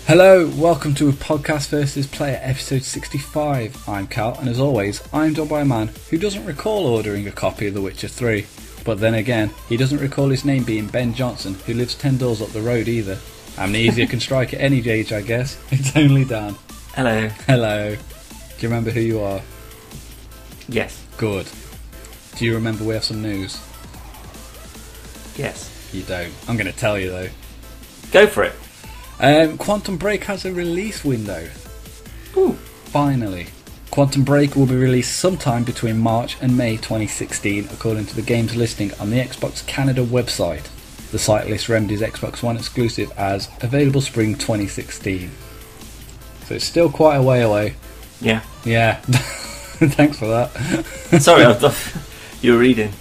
Hello, welcome to Podcast vs. Player episode 65. I'm Cal, and as always, I'm joined by a man who doesn't recall ordering a copy of The Witcher 3. But then again, he doesn't recall his name being Ben Johnson, who lives 10 doors up the road either. Amnesia can strike at any age, I guess. It's only Dan. Hello. Hello. Do you remember who you are? Yes. Good. Do you remember we have some news? Yes. You don't. I'm going to tell you though. Go for it. Quantum Break has a release window. Ooh. Finally. Quantum Break will be released sometime between March and May 2016, according to the game's listing on the Xbox Canada website. The site lists Remedy's Xbox One exclusive as available spring 2016. So it's still quite a way away. Yeah. Yeah. Thanks for that. Sorry, I thought you were reading.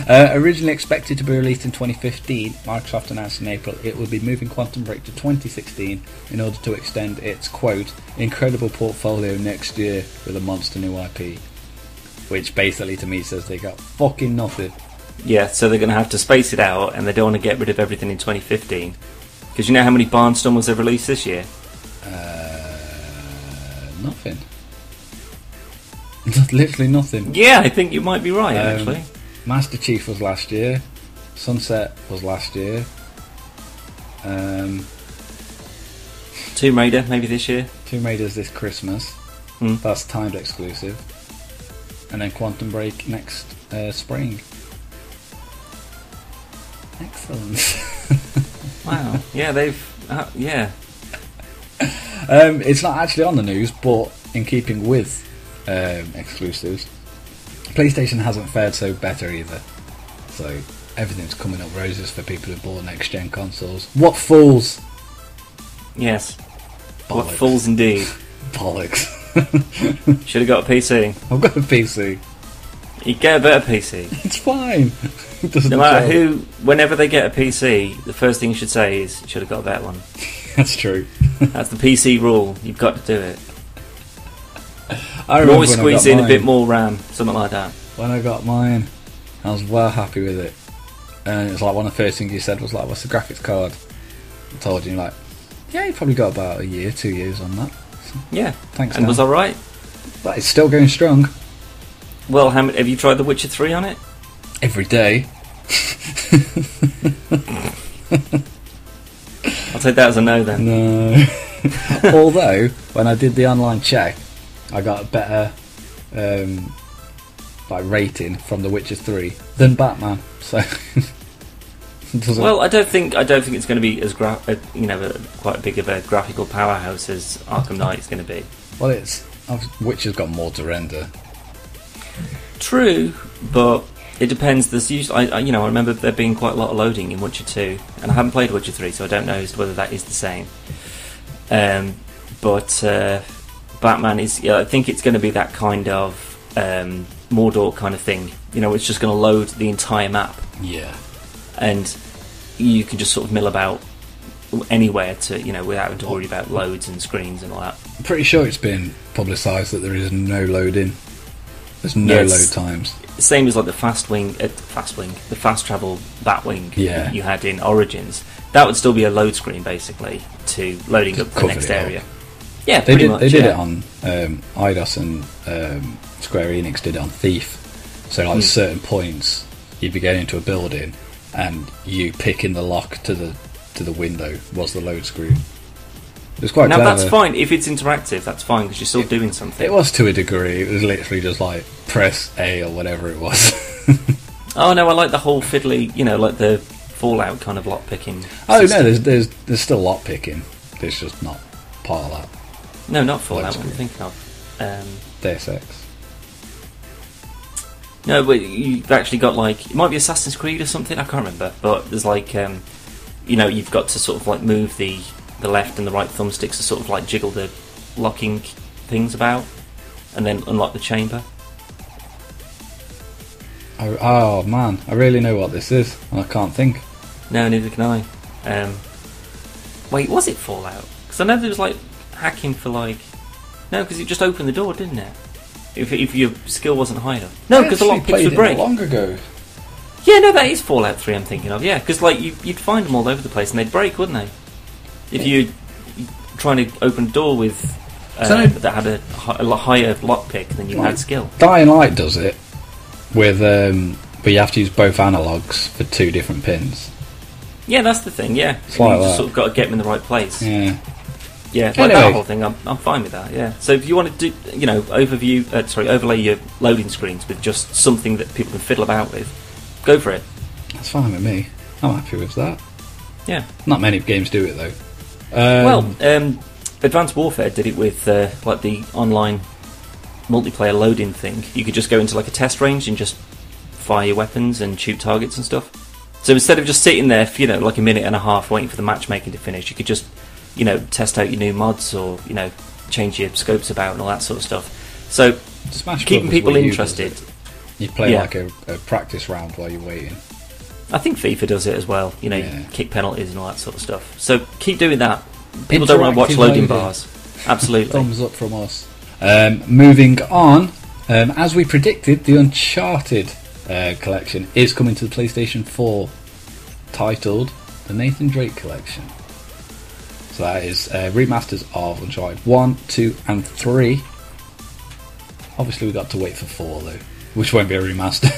Originally expected to be released in 2015, Microsoft announced in April it would be moving Quantum Break to 2016 in order to extend its, quote, incredible portfolio next year with a monster new IP. Which basically to me says they got fucking nothing. Yeah, so they're going to have to space it out, and they don't want to get rid of everything in 2015. Because you know how many Barnstormers they've released this year? Nothing. Literally nothing. Yeah, I think you might be right, actually. Master Chief was last year. Sunset was last year. Tomb Raider, maybe this year. Tomb Raider's this Christmas. That's timed exclusive. And then Quantum Break next spring. Excellent. Wow. Yeah, they've... yeah. It's not actually on the news, but in keeping with exclusives, PlayStation hasn't fared so better either. So everything's coming up roses for people who bought next gen consoles. What fools! Yes. Bollocks. What fools indeed. Bollocks. Should have got a PC. I've got a PC. You get a better PC. It's fine. It doesn't No matter tell. who, whenever they get a PC, the first thing you should say is, should have got a better one. That's true. That's the PC rule. You've got to do it. I You remember always when I squeeze got in a mine. bit more RAM, something like that. When I got mine, I was well happy with it. And it's like one of the first things you said was like, what's the graphics card? I told you, like, yeah, you probably got about a year, 2 years on that. So, Yeah. thanks, And man. was alright? But it's still going strong. Well, have you tried The Witcher 3 on it? Every day. I'll take that as a no then. No. Although, when I did the online check, I got a better rating from The Witcher 3 than Batman. So, Well, I don't think it's going to be as quite big of a graphical powerhouse as Arkham Knight is going to be. well, Witcher's got more to render. True, but it depends. There's usually, I remember there being quite a lot of loading in Witcher 2, and I haven't played Witcher 3, so I don't know as to whether that is the same. But Batman is, I think it's going to be that kind of Mordor kind of thing. It's just going to load the entire map, Yeah. and you can just sort of mill about anywhere to, without having to worry about loads and screens and all that. I'm pretty sure it's been publicised that there is no loading. There's no Yes. load times. Same as like the fast travel Batwing Yeah. that you had in Origins. That would still be a load screen basically to loading Just up the covered next it up. area. Yeah, They pretty did. much. They did yeah. it on Eidos and Square Enix did it on Thief. So like certain points, you'd be going into a building, and you picking the lock to the window was the load screen. It was quite Now clever. that's fine if it's interactive. That's fine because you're still doing something. It was to a degree. It was literally just like press A or whatever it was. Oh no, I like the whole fiddly, like the Fallout kind of lock picking. Oh no, there's still lock picking. It's just not part of that. No, not Fallout. Load What I'm screen. thinking of. Deus Ex. No, but you've actually got it might be Assassin's Creed or something. I can't remember, but there's you've got to sort of like move the left and the right thumbsticks to sort of like jiggle the locking things about, and then unlock the chamber. Oh man, I really know what this is, and I can't think. No, neither can I. Wait, was it Fallout? Because I know there was hacking for no, because it just opened the door, didn't it? If your skill wasn't high enough. No, because the I actually lockpicks played would it break. not long ago. Yeah, no, that is Fallout 3 I'm thinking of, yeah. Because, you'd find them all over the place and they'd break, wouldn't they? If you're trying to open a door with that had a higher lockpick, then you had skill. Dying Light does it with, but you have to use both analogues for 2 different pins. Yeah, that's the thing. Yeah, it's like you just sort of got to get them in the right place. Yeah. Yeah, like that whole thing, I'm fine with that, yeah. So if you want to do, overlay your loading screens with just something that people can fiddle about with, go for it. That's fine with me. I'm happy with that. Yeah. Not many games do it, though. Advanced Warfare did it with, like, the online multiplayer loading thing. You could just go into, like, a test range and just fire your weapons and shoot targets and stuff. So instead of just sitting there for, like a minute and a half waiting for the matchmaking to finish, you could just test out your new mods or, change your scopes about and all that sort of stuff. So, Smash keeping people interested. You play like a practice round while you're waiting. I think FIFA does it as well, kick penalties and all that sort of stuff. So, keep doing that. People don't want to watch loading bars. Absolutely. Thumbs up from us. Moving on, as we predicted, the Uncharted collection is coming to the PlayStation 4, titled the Nathan Drake Collection. So that is remasters of Uncharted 1, 2 and 3. Obviously we got to wait for 4 though, which won't be a remaster.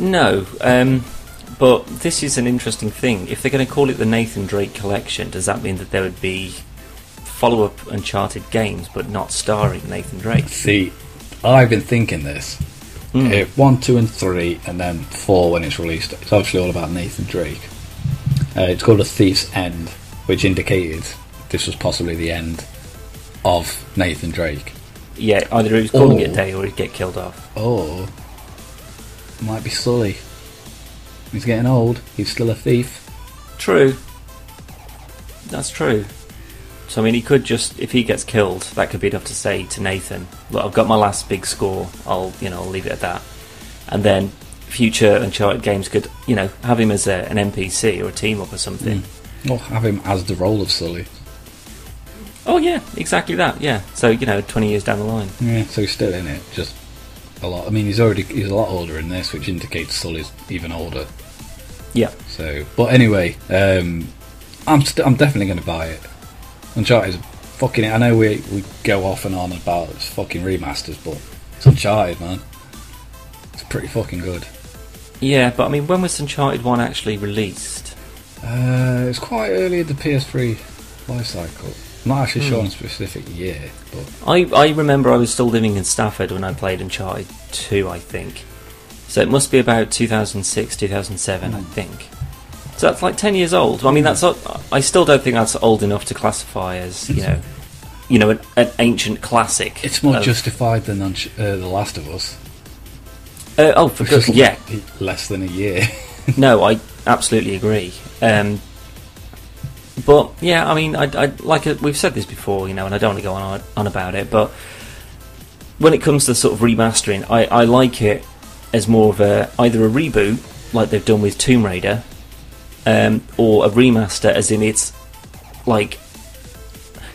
No, but this is an interesting thing. If they're going to call it the Nathan Drake Collection, does that mean that there would be follow-up Uncharted games but not starring Nathan Drake? See, I've been thinking this. 1, 2 and 3 and then 4 when it's released. It's obviously all about Nathan Drake. It's called A Thief's End, which indicated this was possibly the end of Nathan Drake. Yeah, either he was calling it a day or he'd get killed off. Or it might be Sully. He's getting old, he's still a thief. True. That's true. So I mean, he could just, if he gets killed, that could be enough to say to Nathan, look, I've got my last big score, I'll leave it at that. And then future Uncharted games could, have him as an NPC or a team up or something. Or have him as the role of Sully. Oh yeah, exactly that, yeah. So, 20 years down the line. Yeah, so he's still in it, just a lot. I mean, he's a lot older in this, which indicates Sully's even older. Yeah. So, but anyway, I'm definitely going to buy it. Uncharted is fucking. I know we go off and on about fucking remasters, but it's Uncharted, man. It's pretty fucking good. Yeah, but I mean, when was Uncharted 1 actually released? It's quite early in the PS3 life cycle. I'm not actually sure on a specific year, but I remember I was still living in Stafford when I played Uncharted 2, I think. So it must be about 2006, 2007, I think. So that's like 10 years old. I mean, I still don't think that's old enough to classify as, an ancient classic. It's more justified than The Last of Us. For good, yeah. Less than a year. No, I absolutely agree. But yeah, I mean, I like we've said this before, and I don't want to go on about it. But when it comes to sort of remastering, I like it as more of either a reboot, like they've done with Tomb Raider, or a remaster, as in it's like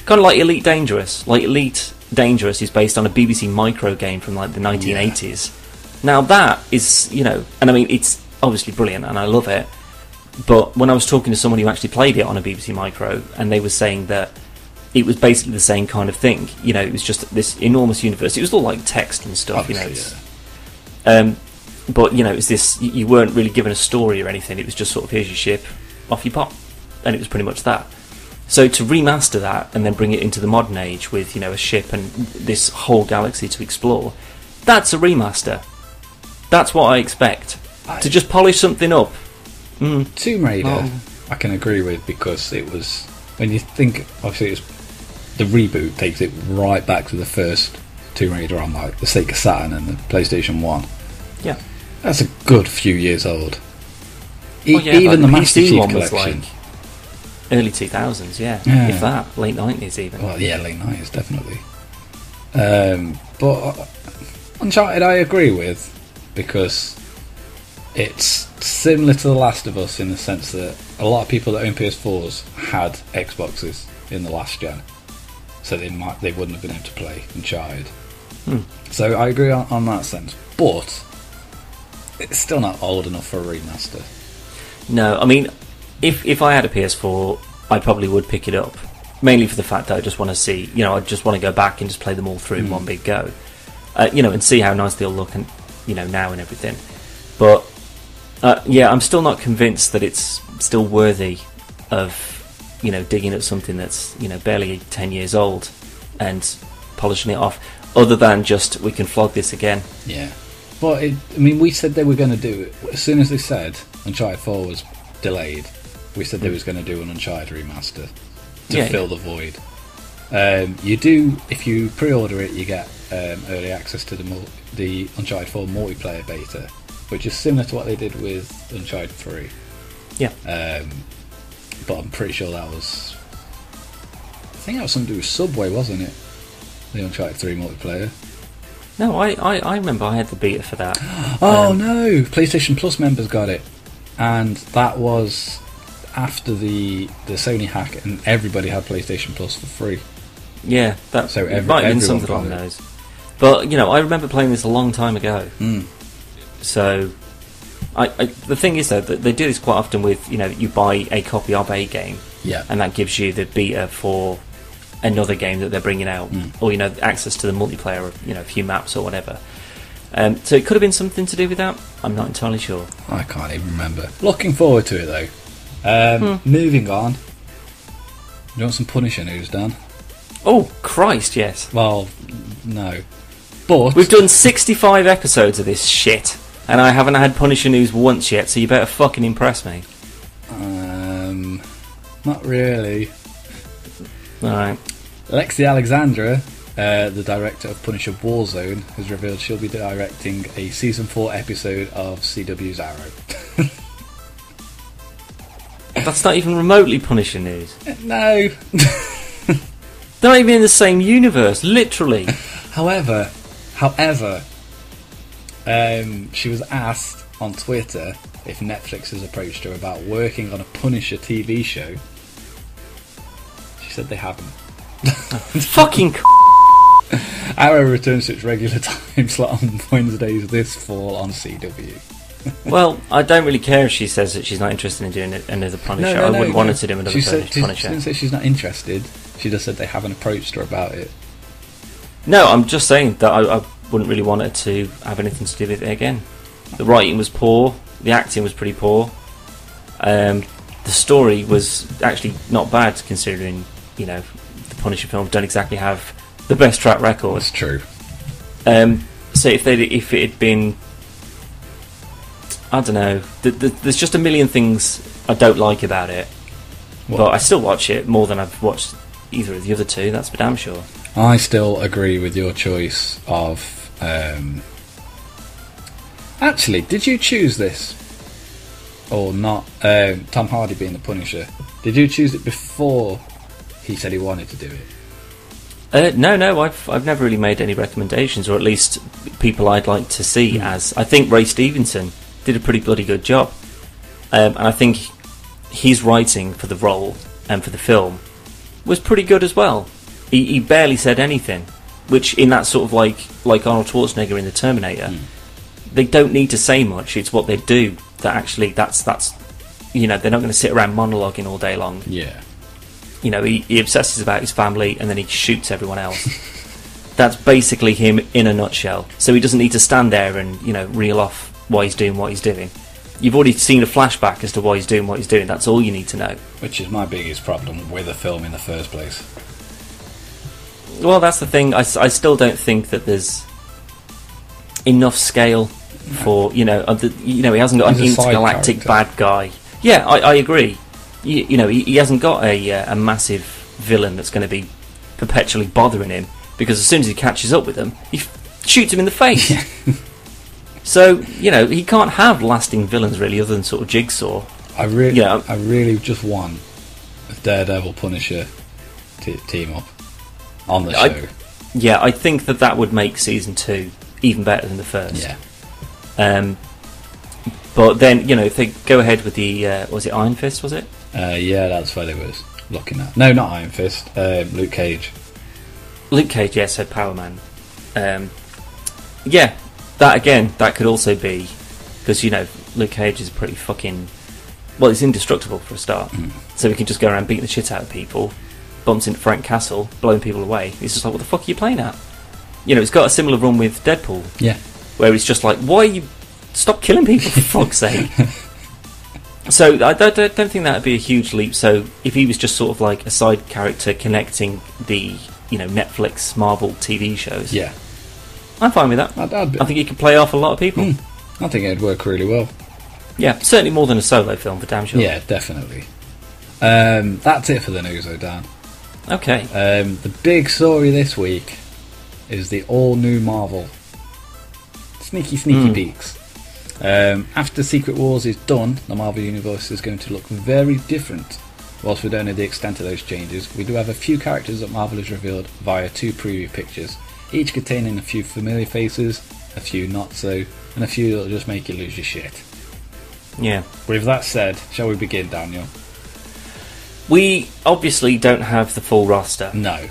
kind of like Elite Dangerous. Like Elite Dangerous is based on a BBC Micro game from like the 1980s. Yeah. Now that is, and I mean, it's obviously brilliant and I love it. But when I was talking to someone who actually played it on a BBC Micro, and they were saying that it was basically the same kind of thing. It was just this enormous universe. It was all like text and stuff, Yeah. But it's this. You weren't really given a story or anything. It was just sort of, here's your ship, off you pop, and it was pretty much that. So to remaster that and then bring it into the modern age with a ship and this whole galaxy to explore, that's a remaster. That's what I expect. To just polish something up. Tomb Raider, I can agree with, because it was, when you think, obviously the reboot takes it right back to the first Tomb Raider on like the Sega Saturn and the PlayStation 1. Yeah. That's a good few years old. Even the Master Chief Collection. Was like early 2000s, yeah. If that, late 90s even. Well, yeah, late 90s, definitely. But Uncharted I agree with, because it's similar to The Last of Us in the sense that a lot of people that own PS4s had Xboxes in the last gen, so they wouldn't have been able to play Uncharted. So I agree on that sense, but it's still not old enough for a remaster. No, I mean, if I had a PS4 I probably would pick it up, mainly for the fact that I just want to see, I just want to go back and just play them all through in one big go, and see how nice they'll look, and now and everything. But I'm still not convinced that it's still worthy of digging at something that's barely 10 years old and polishing it off, other than just we can flog this again. Yeah, but we said they were going to do it as soon as they said Uncharted 4 was delayed. We said they was going to do an Uncharted remaster to fill the void. You do, if you pre-order it, you get early access to the Uncharted 4 multiplayer beta, which is similar to what they did with Uncharted 3. Yeah. But I'm pretty sure that was... I think that was something to do with Subway, wasn't it? The Uncharted 3 multiplayer. No, I remember I had the beta for that. Oh no! PlayStation Plus members got it. And that was after the Sony hack, and everybody had PlayStation Plus for free. Yeah, that so might have been something along those. But, I remember playing this a long time ago. So... the thing is, though, that they do this quite often with, you buy a copy of a game, and that gives you the beta for another game that they're bringing out, or, access to the multiplayer, or, a few maps or whatever. So it could have been something to do with that. I'm not entirely sure. I can't even remember. Looking forward to it, though. Moving on. You want some Punisher news, Dan? Oh, Christ, yes. Well, no. But... we've done 65 episodes of this shit. And I haven't had Punisher news once yet, so you better fucking impress me. Not really. Alright. Alexia Alexandra, the director of Punisher Warzone, has revealed she'll be directing a Season 4 episode of CW's Arrow. That's not even remotely Punisher news. No. They're not even in the same universe, literally. However, she was asked on Twitter if Netflix has approached her about working on a Punisher TV show. She said they haven't. Fucking Arrow returns to its regular time slot on Wednesdays this fall on CW. Well, I don't really care if she says that she's not interested in doing another Punisher. I wouldn't want her to do another Punisher. She didn't say she's not interested. She just said they haven't approached her about it. No, I'm just saying that I wouldn't really want her to have anything to do with it again. The writing was poor. The acting was pretty poor. The story was actually not bad, considering the Punisher films don't exactly have the best track record. That's true. So if it had been, I don't know. There's just a million things I don't like about it, but I still watch it more than I've watched either of the other two. That's for damn sure. I still agree with your choice of. Actually, did you choose this or not? Tom Hardy being the Punisher. Did you choose it before he said he wanted to do it? No. I've never really made any recommendations, or at least people I'd like to see. As I think Ray Stevenson did a pretty bloody good job, and I think his writing for the role and for the film was pretty good as well. He barely said anything, which in that sort of like Arnold Schwarzenegger in The Terminator, they don't need to say much. It's what they do that actually that's they're not going to sit around monologuing all day long. Yeah. He obsesses about his family and then he shoots everyone else. That's basically him in a nutshell. So he doesn't need to stand there and reel off why he's doing what he's doing. You've already seen a flashback as to why he's doing what he's doing. That's all you need to know. Which is my biggest problem with the film in the first place. Well, that's the thing. I still don't think that there's enough scale for he hasn't got an intergalactic bad guy. Yeah, I agree. He hasn't got a massive villain that's going to be perpetually bothering him, because as soon as he catches up with them, he shoots him in the face. So he can't have lasting villains really, other than sort of Jigsaw. I really just want a Daredevil Punisher team up on the show. I think that would make season 2 even better than the first. Yeah. But then if they go ahead with the was it Iron Fist? Was it? Yeah, that's what it was looking at. No, not Iron Fist. Luke Cage. Luke Cage, yeah, so Power Man. That could also be, because Luke Cage is a pretty fucking well, he's indestructible for a start, so he can just go around beating the shit out of people, bumps into Frank Castle, blowing people away. He's just like, what the fuck are you playing at? You know, it's got a similar run with Deadpool. Yeah. Where he's just like, why are you... Stop killing people, for fuck's sake. So I don't think that would be a huge leap. So if he was just sort of like a side character connecting the, you know, Netflix, Marvel TV shows, Yeah. I'm fine with that. I think he could play off a lot of people. I think it'd work really well. Yeah, certainly more than a solo film, for damn sure. Yeah, definitely. That's it for the news, though, Dan. Okay. The big story this week is the all-new Marvel. Sneaky peeks. After Secret Wars is done, the Marvel Universe is going to look very different. Whilst we don't know the extent of those changes, we do have a few characters that Marvel has revealed via 2 preview pictures, each containing a few familiar faces, a few not so, and a few that'll just make you lose your shit. Yeah. With that said, shall we begin, Daniel? We obviously don't have the full roster. No.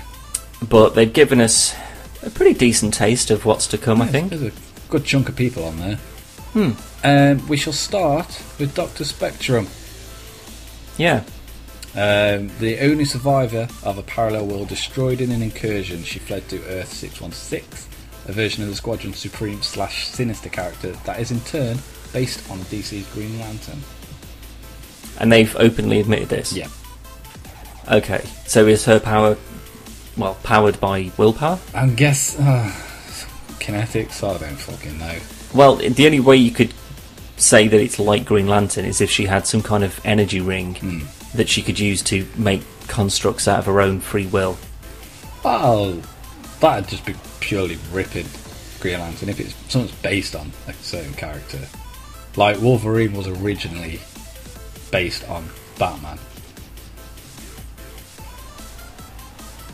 But they've given us a pretty decent taste of what's to come, I think. There's a good chunk of people on there. We shall start with Dr. Spectrum. Yeah. The only survivor of a parallel world destroyed in an incursion, she fled to Earth 616, a version of the Squadron Supreme / Sinister character that is in turn based on DC's Green Lantern. And they've openly admitted this? Yeah. Okay, so is her power, well, powered by willpower? I guess, kinetics, I don't fucking know. Well, the only way you could say that it's like Green Lantern is if she had some kind of energy ring that she could use to make constructs out of her own free will. Well, that'd just be purely ripping Green Lantern if it's something's based on a certain character. Like Wolverine was originally based on Batman.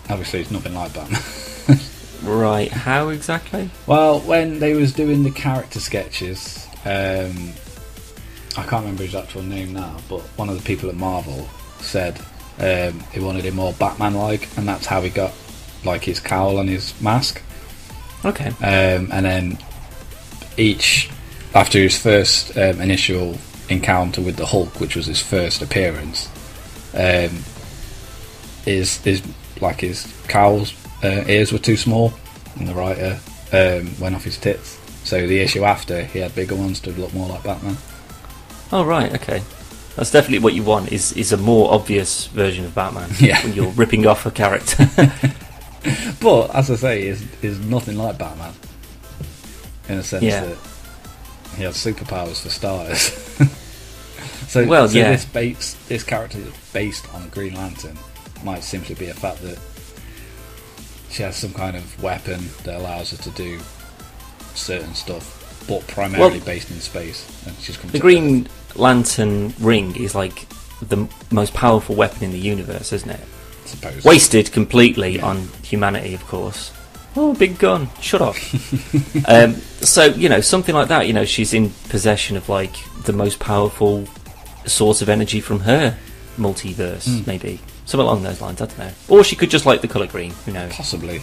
Obviously it's nothing like Batman. Right, how exactly? Well, when they was doing the character sketches, I can't remember his actual name now, but one of the people at Marvel said he wanted him more Batman-like, and that's how he got like his cowl and his mask. Okay. And then after his first initial encounter with the Hulk, which was his first appearance, his cowl's ears were too small, and the writer went off his tits. So the issue after, he had bigger ones to look more like Batman. Oh right, okay. That's definitely what you want, is a more obvious version of Batman. Yeah. When you're ripping off a character. But, as I say, is nothing like Batman. In a sense that he has superpowers for starters. so this character that's based on Green Lantern might simply be a fact that she has some kind of weapon that allows her to do certain stuff, but primarily based in space. And she's come the Green Lantern ring is like the most powerful weapon in the universe, isn't it? I suppose. Wasted completely on humanity, of course. Oh, big gun! Shut up. So something like that. She's in possession of like the most powerful source of energy from her multiverse, maybe. Something along those lines, I don't know. Or she could just like the colour green, who knows? Possibly.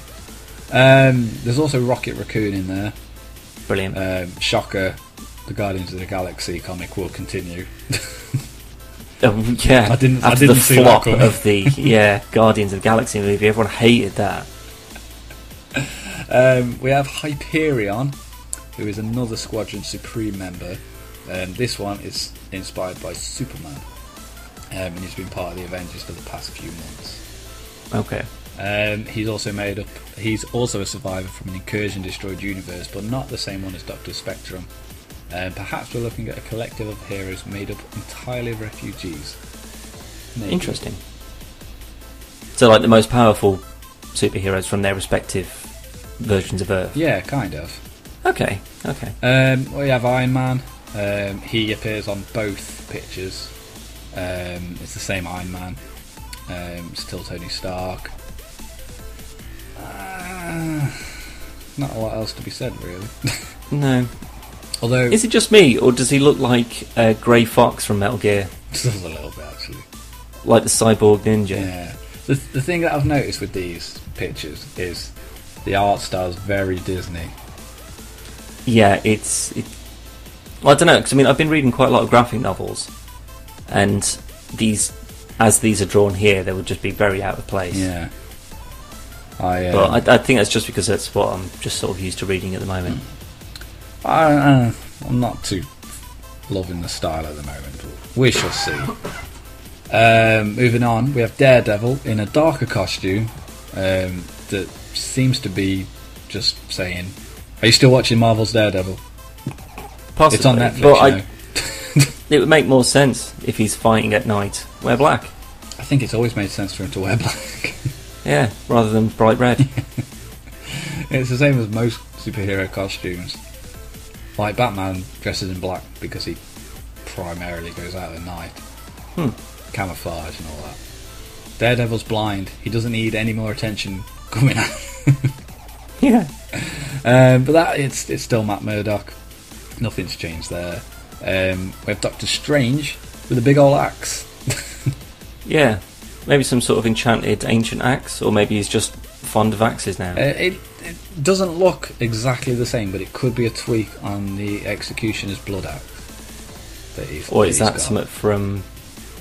There's also Rocket Raccoon in there. Brilliant. Shocker, the Guardians of the Galaxy comic will continue. Yeah, I didn't after the see flop that of the Guardians of the Galaxy movie, everyone hated that. We have Hyperion, who is another Squadron Supreme member. This one is inspired by Superman. And he's been part of the Avengers for the past few months. Okay. He's also a survivor from an incursion-destroyed universe, but not the same one as Dr. Spectrum. Perhaps we're looking at a collective of heroes made up entirely of refugees. Maybe. Interesting. So, like the most powerful superheroes from their respective versions of Earth. Yeah, kind of. Okay. We have Iron Man. He appears on both pictures. It's the same Iron Man. Still Tony Stark. Not a lot else to be said, really. No. Although, is it just me, or does he look like Grey Fox from Metal Gear? Just a little bit, actually. Like the cyborg ninja. Yeah. The thing that I've noticed with these pictures is the art style's very Disney. Yeah, well, I don't know, because I've been reading quite a lot of graphic novels, and as these are drawn here, they would just be very out of place. Yeah. But I think that's just because that's what I'm just sort of used to reading at the moment. I'm not too loving the style at the moment, but we shall see. Moving on, we have Daredevil in a darker costume that seems to be just saying, "Are you still watching Marvel's Daredevil?" Possibly, it's on Netflix. But it would make more sense if he's fighting at night. Wear black. I think it's always made sense for him to wear black. Yeah, rather than bright red. It's the same as most superhero costumes. Like Batman dresses in black because he primarily goes out at night. Camouflage and all that. Daredevil's blind. He doesn't need any more attention coming out. Yeah. But that it's still Matt Murdock. Nothing's changed there. We have Doctor Strange with a big old axe. Yeah. Maybe some sort of enchanted ancient axe, or maybe he's just fond of axes now. It doesn't look exactly the same, but it could be a tweak on the Executioner's blood axe. Or is that something from...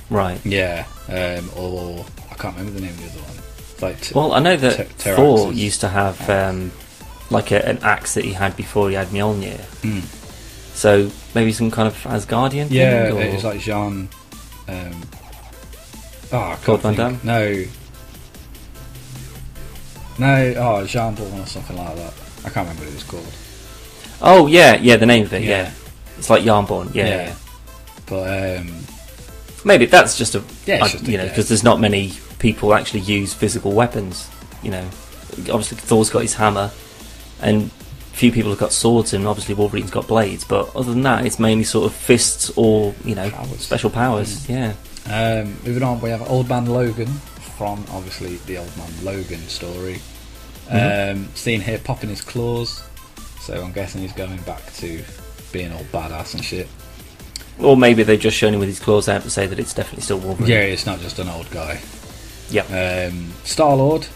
Right. Yeah. Or I can't remember the name of the other one. It's like well, I know that Thor used to have like an axe that he had before he had Mjolnir. So maybe some kind of Asgardian thing? Yeah, it's like Jean... I can't Van think. Damme? No, Jean Paul or something like that. I can't remember what it was called. Oh, yeah, the name of it, yeah. It's like Yarnborn, yeah. But, maybe that's just because there's not many people actually use physical weapons, you know. Obviously Thor's got his hammer, and few people have got swords, and obviously Wolverine's got blades, but other than that, it's mainly sort of fists or, special powers, yeah. Moving on, we have Old Man Logan from obviously the Old Man Logan story. Seen here popping his claws, so I'm guessing he's going back to being all badass and shit. Or maybe they've just shown him with his claws out to say that it's definitely still Wolverine. Yeah, it's not just an old guy. Yeah. Star-Lord,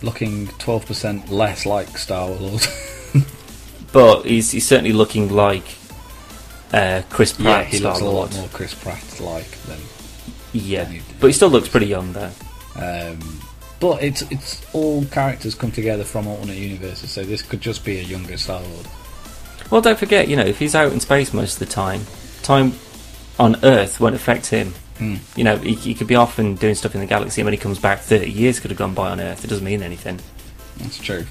looking 12% less like Star-Lord. But he's certainly looking like Chris Pratt. Yeah, he Star-Lord. looks a lot more Chris Pratt-like than... Yeah, but he still looks pretty young though. But it's all characters come together from alternate universes, so this could just be a younger Star-Lord. Well, don't forget, if he's out in space most of the time on Earth won't affect him. He could be off and doing stuff in the galaxy, and when he comes back, 30 years could have gone by on Earth. It doesn't mean anything. That's true.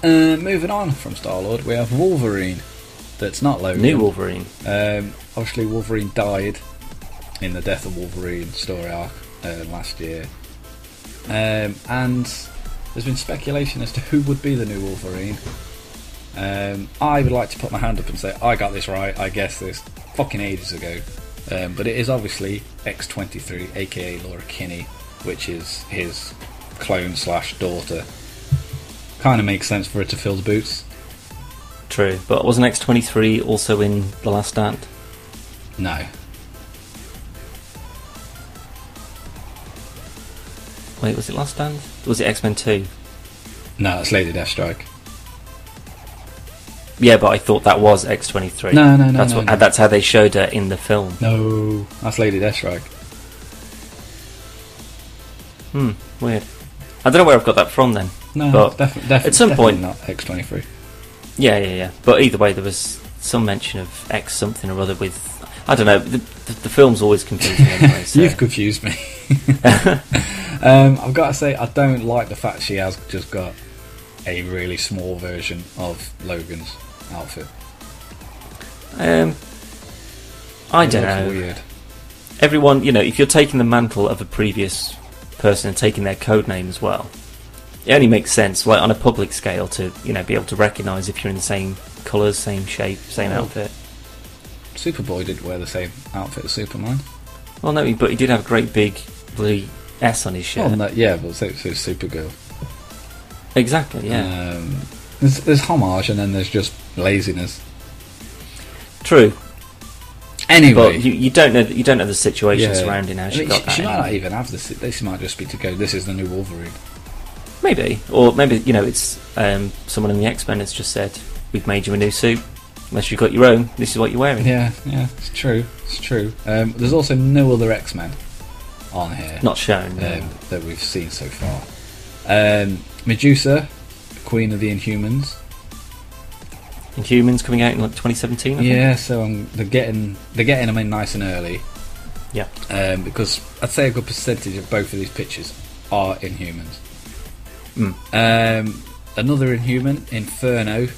Moving on from Star-Lord, we have Wolverine. That's not Logan. New Wolverine. Obviously, Wolverine died in the Death of Wolverine story arc last year. And there's been speculation as to who would be the new Wolverine. I would like to put my hand up and say I got this right. I guessed this fucking ages ago. But it is obviously X-23, aka Laura Kinney, which is his clone / daughter. Kind of makes sense for her to fill the boots. True, but wasn't X-23 also in The Last Stand? No. Wait, was it Last Stand? Or was it X-Men 2? No, it's Lady Deathstrike. Yeah, but I thought that was X-23. No. That's how they showed her in the film. No, that's Lady Deathstrike. Weird. I don't know where I've got that from then. No, but definitely at some point, not X-23. Yeah. But either way, there was some mention of X something or other with... I don't know, the film's always confusing anyway. So. You've confused me. I've got to say, I don't like the fact she has just got a really small version of Logan's outfit. I don't know. Weird. Everyone, if you're taking the mantle of a previous person and taking their code name as well, it only makes sense, like on a public scale, to be able to recognise if you're in the same colours, same shape, same outfit. Superboy didn't wear the same outfit as Superman. Well, no, but he did have a great big blue S on his shirt. Well, no, yeah, but so Supergirl. Exactly, yeah. There's homage, and then there's just laziness. True. Anyway, but you don't know the situation surrounding how she got that. She might not even have this. This might just be to go. This is the new Wolverine. Maybe, or maybe it's someone in the X-Men has just said, "We've made you a new suit. unless you've got your own, this is what you're wearing. Yeah, it's true. It's true. There's also no other X-Men on here. Not shown. That we've seen so far. Medusa, Queen of the Inhumans. Inhumans coming out in like 2017. I think. Yeah, so they're getting them in nice and early. Yeah. Because I'd say a good percentage of both of these pictures are Inhumans. Another Inhuman, Inferno,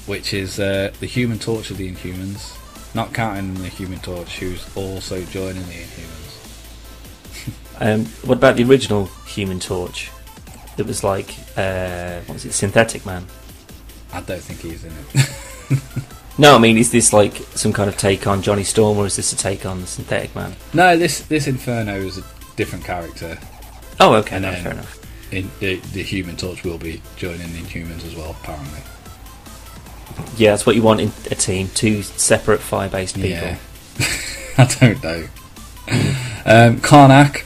which is the Human Torch of the Inhumans, not counting the Human Torch, who's also joining the Inhumans. What about the original Human Torch? It was like, what was it, Synthetic Man? I don't think he's in it. No, I mean, is this like some kind of take on Johnny Storm, or is this a take on the Synthetic Man? No, this Inferno is a different character. Oh, okay, And no, then fair enough. The Human Torch will be joining the Inhumans as well, apparently. Yeah, that's what you want in a team, two separate fire-based people. Yeah. I don't know. Karnak.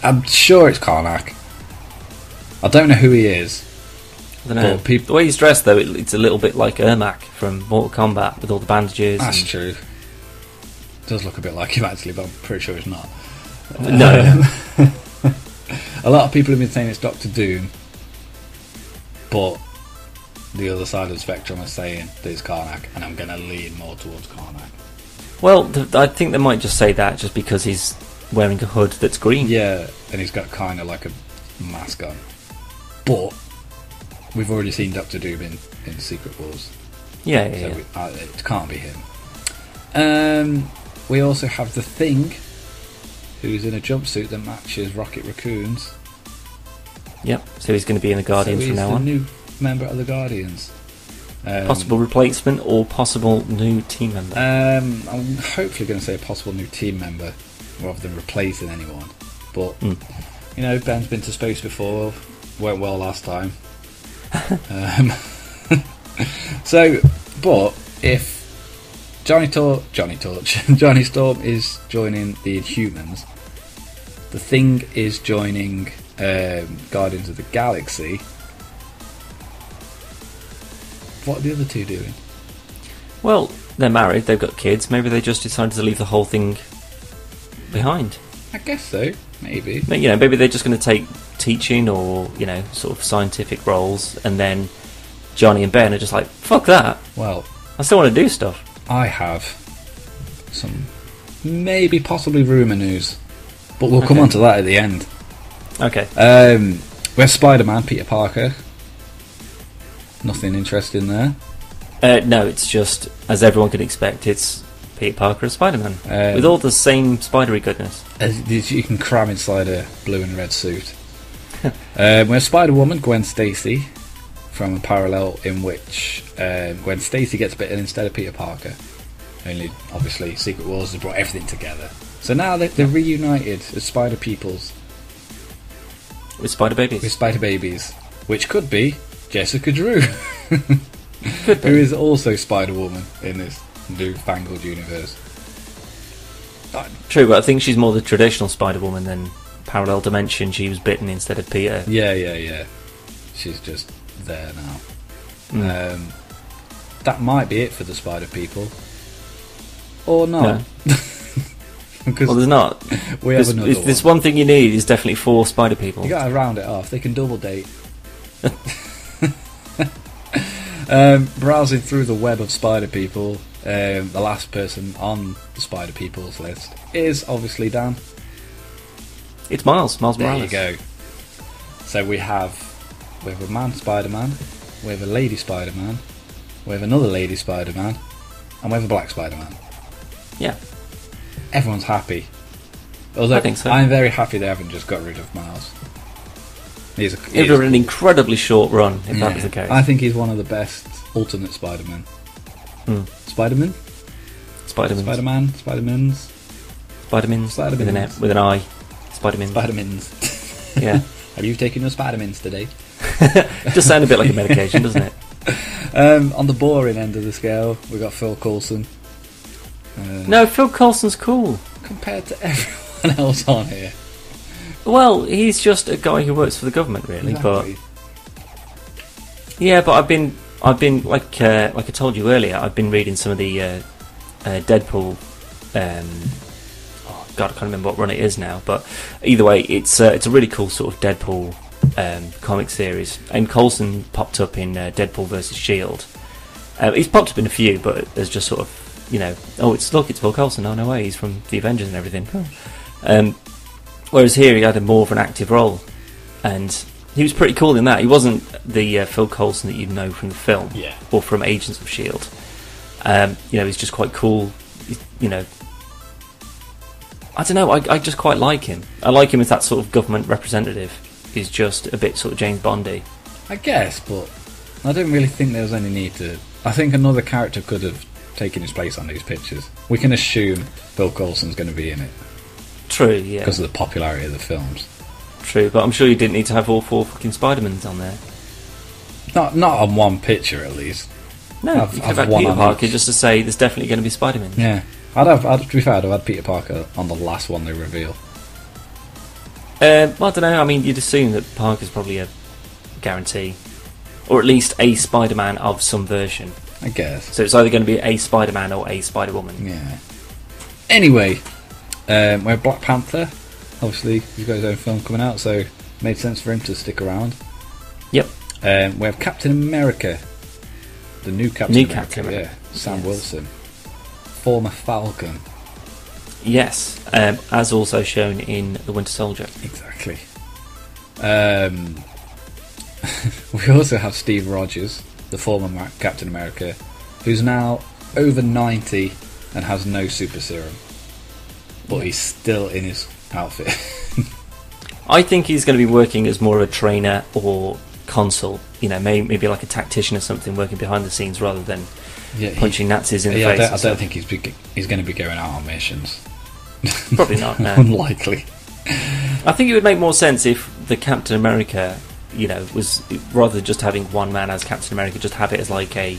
I'm sure it's Karnak. I don't know who he is. I don't know. The way he's dressed, though, it's a little bit like Ermac from Mortal Kombat with all the bandages. That's true. Does look a bit like him, actually, but I'm pretty sure it's not. No. A lot of people have been saying it's Doctor Doom, but the other side of the spectrum are saying that it's Karnak, and I'm going to lean more towards Karnak. Well, I think they might just say that just because he's wearing a hood that's green. Yeah, and he's got kind of like a mask on. But we've already seen Doctor Doom in Secret Wars. Yeah. It can't be him. We also have the Thing, who's in a jumpsuit that matches Rocket Raccoon's. Yep, so he's going to be in the Guardians from now on. He's the new member of the Guardians. Possible replacement or possible new team member? I'm hopefully going to say a possible new team member rather than replacing anyone. But, you know, Ben's been to space before, went well last time. But if Johnny Storm is joining the Inhumans, the Thing is joining Guardians of the Galaxy. What are the other two doing? Well, they're married, they've got kids, maybe they just decided to leave the whole thing behind. I guess so, maybe. You know, maybe they're just going to take teaching or, you know, sort of scientific roles, and then Johnny and Ben are just like, fuck that. Well, I still want to do stuff. I have some maybe possibly rumour news, but we'll come on to that at the end. Okay. We have Spider-Man, Peter Parker. Nothing interesting there. No, it's just, as everyone can expect, it's Peter Parker as Spider-Man. With all the same spidery goodness. As you can cram inside a blue and red suit. We have Spider-Woman, Gwen Stacy, from a parallel in which Gwen Stacy gets bitten instead of Peter Parker. Only, obviously, Secret Wars has brought everything together. So now they're reunited as Spider-Peoples. With Spider-Babies. With Spider-Babies. Which could be Jessica Drew. Could be. Who is also Spider-Woman in this newfangled universe. True, but I think she's more the traditional Spider-Woman than parallel dimension. She was bitten instead of Peter. Yeah. She's just there now. That might be it for the Spider People. Or not. No. Well, there's not. We have another one. There's one thing you need is definitely 4 Spider People. You gotta round it off. They can double date. Browsing through the web of Spider People, the last person on the Spider People's list is obviously Dan. It's Miles Morales. There you go. So we have a man Spider-Man, we have a lady Spider-Man, we have another lady Spider-Man, and we have a black Spider-Man. Yeah. Everyone's happy. Although I think so. I'm very happy they haven't just got rid of Miles. It would have been an incredibly short run if that was the case. I think he's one of the best ultimate Spider-Men. Spider-Man? Spider-Man. Spider-Mans? With an I. Spider-Man. Spider-Mans. Yeah. Have you taken your Spider-Mans today? It does sound a bit like a medication, doesn't it? On the boring end of the scale, we've got Phil Coulson. No, Phil Coulson's cool. Compared to everyone else on here. Well, he's just a guy who works for the government, really. Exactly. Yeah, but I've been like I told you earlier, I've been reading some of the Deadpool. Oh God, I can't remember what run it is now. But either way, it's a really cool sort of Deadpool comic series. And Coulson popped up in Deadpool vs Shield. He's popped up in a few, but there's just sort of, you know, it's Phil Coulson. Oh no way, he's from the Avengers and everything. Whereas here he had a more of an active role, and he was pretty cool in that. He wasn't the Phil Coulson that you'd know from the film, or from Agents of Shield. You know, he's just quite cool. You know, I don't know. I just quite like him. I like him as that sort of government representative. He's just a bit sort of James Bondy, I guess, but I don't really think there was any need to. I think another character could have taken his place on these pictures. We can assume Phil Coulson's going to be in it. True, yeah. Because of the popularity of the films. True, but I'm sure you didn't need to have all 4 fucking Spider-Mans on there. Not on one picture, at least. No, you could have had Peter Parker just to say there's definitely going to be Spider-Man. Yeah. To be fair, I'd have had Peter Parker on the last one they reveal. Well, I don't know. I mean, you'd assume that Parker's probably a guarantee. Or at least a Spider-Man of some version. I guess. So it's either going to be a Spider-Man or a Spider-Woman. Yeah. Anyway, we have Black Panther. Obviously, he's got his own film coming out, so it made sense for him to stick around. Yep. We have Captain America. The new Captain America. Yeah. Sam Wilson. Former Falcon. Yes. As also shown in The Winter Soldier. Exactly. We also have Steve Rogers, the former Captain America, who's now over 90 and has no super serum. But he's still in his outfit. I think he's going to be working as more of a trainer or consul, you know, maybe like a tactician or something, working behind the scenes rather than punching Nazis in the face. I don't think he's going to be going out on missions. Probably not, no. Unlikely. I think it would make more sense if the Captain America, you know, was, rather than just having one man as Captain America, just have it as like a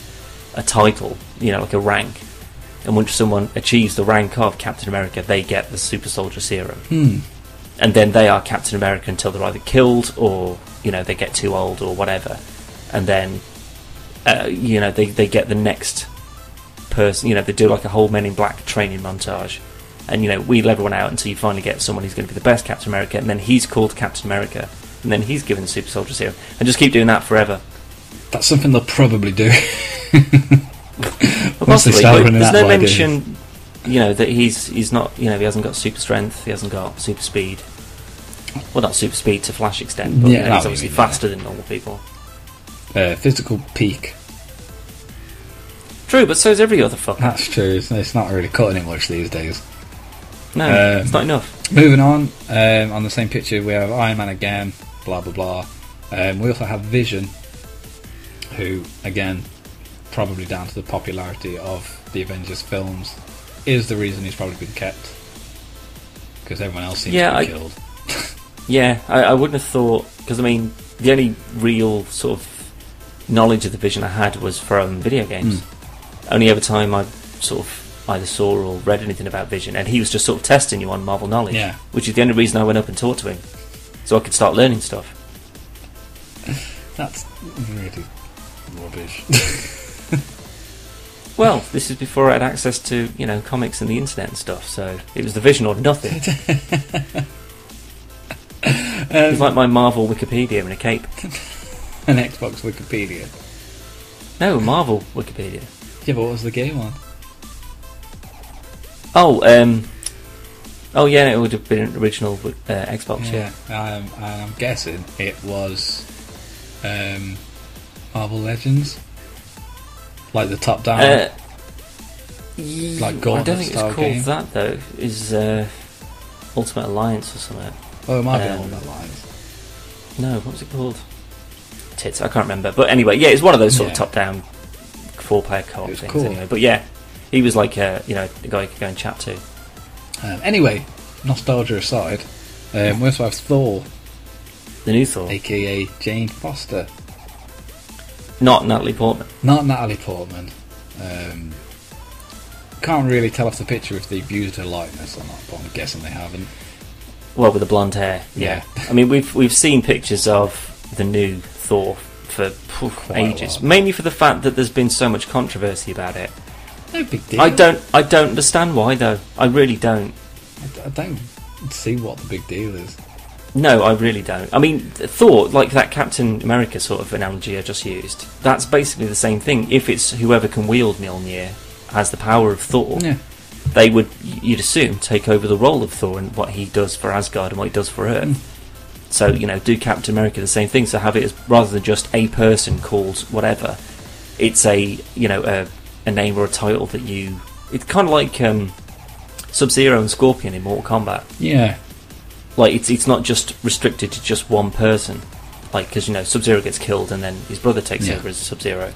title, you know, like a rank. And once someone achieves the rank of Captain America, they get the super soldier serum. And then they are Captain America until they're either killed or, you know, they get too old or whatever. And then, you know, they get the next person, you know, they do like a whole Men in Black training montage. And, you know, wheel everyone out until you finally get someone who's going to be the best Captain America. And then he's called Captain America. And then he's given the super soldier serum. And just keep doing that forever. That's something they'll probably do. Well, possibly, but there's no mention, you know, that he's not, you know, he hasn't got super strength, he hasn't got super speed. Well, not super speed to Flash extent, but you know, he's obviously faster than normal people. Physical peak. True, but so's every other fucker. That's true. It's not really cutting it much these days. No, it's not enough. Moving on the same picture we have Iron Man again, blah blah blah. We also have Vision, who, again, probably down to the popularity of the Avengers films, is the reason he's probably been kept, because everyone else seems to be killed. Yeah, I wouldn't have thought, because I mean, the only real sort of knowledge of the Vision I had was from video games. Only every time I sort of either saw or read anything about Vision, and he was just sort of testing you on Marvel knowledge, which is the only reason I went up and talked to him, so I could start learning stuff. That's really rubbish. Well, this is before I had access to, you know, comics and the internet and stuff, so it was the Vision or nothing. It's like my Marvel Wikipedia in a cape. An Xbox Wikipedia? No, Marvel Wikipedia. Yeah, but what was the game on? Oh, yeah, it would have been an original Xbox, yeah. I'm guessing it was Marvel Legends? Like the top down? Like I don't think it's called game? That, though. It's Ultimate Alliance or something. Oh, it might be Ultimate Alliance. No, what was it called? Tits, I can't remember. But anyway, yeah, it's one of those sort of top down 4-player co-op things, cool. Anyway. But yeah, he was like, you know, the guy you could go and chat to. Anyway, nostalgia aside, we also have Thor. The new Thor. A.k.a. Jane Foster. Not Natalie Portman. Not Natalie Portman. Can't really tell off the picture if they've used her likeness or not, but I'm guessing they haven't. Well, with the blonde hair, yeah. I mean, we've seen pictures of the new Thor for Quite a ages, lot. mainly for the fact that there's been so much controversy about it. No big deal. I don't understand why though. I really don't. I don't see what the big deal is. No, I really don't. I mean, Thor, like that Captain America sort of analogy I just used, that's basically the same thing. If it's whoever can wield Mjolnir has the power of Thor, Yeah. they would, you'd assume, take over the role of Thor and what he does for Asgard and what he does for Earth. So, do Captain America the same thing. So have it as, rather than just a person called whatever, it's a name or a title that you... It's kind of like Sub-Zero and Scorpion in Mortal Kombat. Yeah. Like, it's not just restricted to just one person. Like, because, Sub-Zero gets killed and then his brother takes over as Sub-Zero.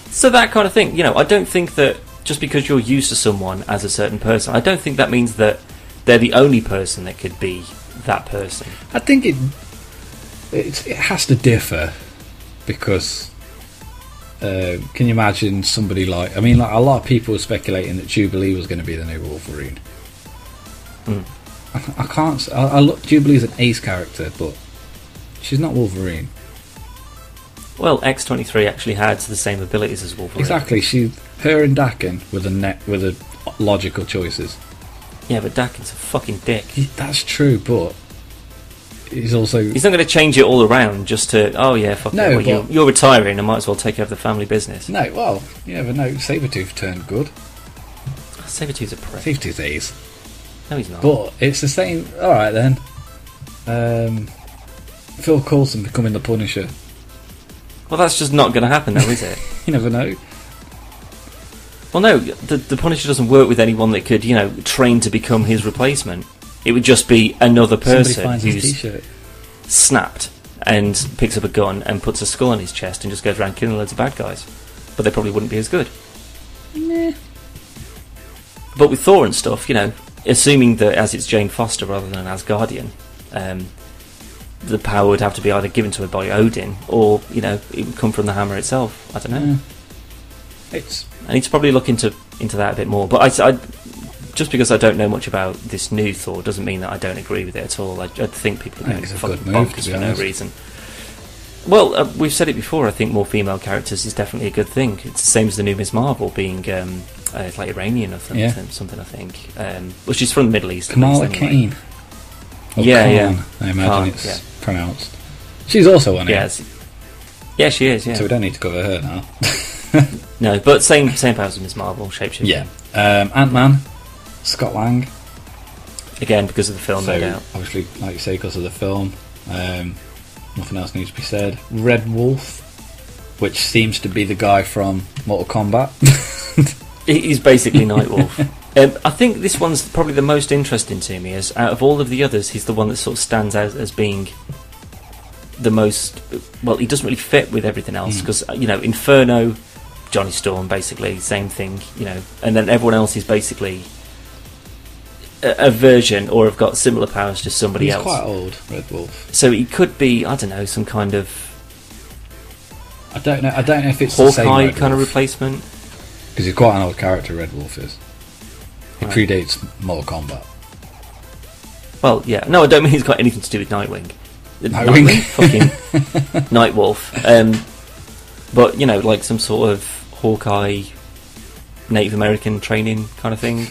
So that kind of thing. I don't think that just because you're used to someone as a certain person, I don't think that means that they're the only person that could be that person. I think it has to differ because can you imagine somebody like... I mean, like, a lot of people were speculating that Jubilee was going to be the new Wolverine. I can't... I look, Jubilee's an ace character, but she's not Wolverine. Well, X-23 actually had the same abilities as Wolverine. Exactly. Her and Dakin were the logical choices. Yeah, but Dakin's a fucking dick. That's true, but he's not going to change it all around just to, fuck no, it. Well, you're retiring, I might as well take over the family business. No, well, you never know. Sabretooth turned good. Sabretooth's a prick. Sabretooth's ace. No, he's not. But it's the same. Alright then. Phil Coulson becoming the Punisher. Well, that's just not going to happen, though, is it? You never know. Well, no, the Punisher doesn't work with anyone that could, train to become his replacement. It would just be another person who's snapped and picks up a gun and puts a skull on his chest and just goes around killing loads of bad guys. But they probably wouldn't be as good. Nah. But with Thor and stuff, assuming that as it's Jane Foster rather than an Asgardian, the power would have to be either given to her by Odin or, it would come from the hammer itself. I don't know. I need to probably look into that a bit more. But I just because I don't know much about this new Thor doesn't mean that I don't agree with it at all. I think people are going fucking bonkers for no reason. Well, we've said it before. I think more female characters is definitely a good thing. It's the same as the new Ms. Marvel being it's like Iranian or something. I think. Well, she's from the Middle East. Kamala Kane. Yeah. I imagine it's pronounced. She's also on it. Yeah, she is. Yeah. So we don't need to cover her now. No, but same powers as Ms. Marvel, shapeshifter. Yeah. Ant-Man, Scott Lang. Again, because of the film, no doubt. Obviously, like you say, because of the film. Nothing else needs to be said. Red Wolf, which seems to be the guy from Mortal Kombat. He's basically Nightwolf. I think this one's probably the most interesting to me, as out of all of the others, he's the one that sort of stands out as being the most... Well, he doesn't really fit with everything else, because, Inferno, Johnny Storm, basically, same thing, and then everyone else is basically a version, or have got similar powers to somebody else. He's quite old, Red Wolf. So he could be, I don't know, some kind of... I don't know if it's Hawkeye the same Red kind of Wolf. replacement. Because he's quite an old character, Red Wolf is. It predates Mortal Kombat. Well, yeah. No, I don't mean he's got anything to do with Nightwing. Nightwing? Fucking Nightwolf. But, like some sort of Hawkeye, Native American training kind of thing.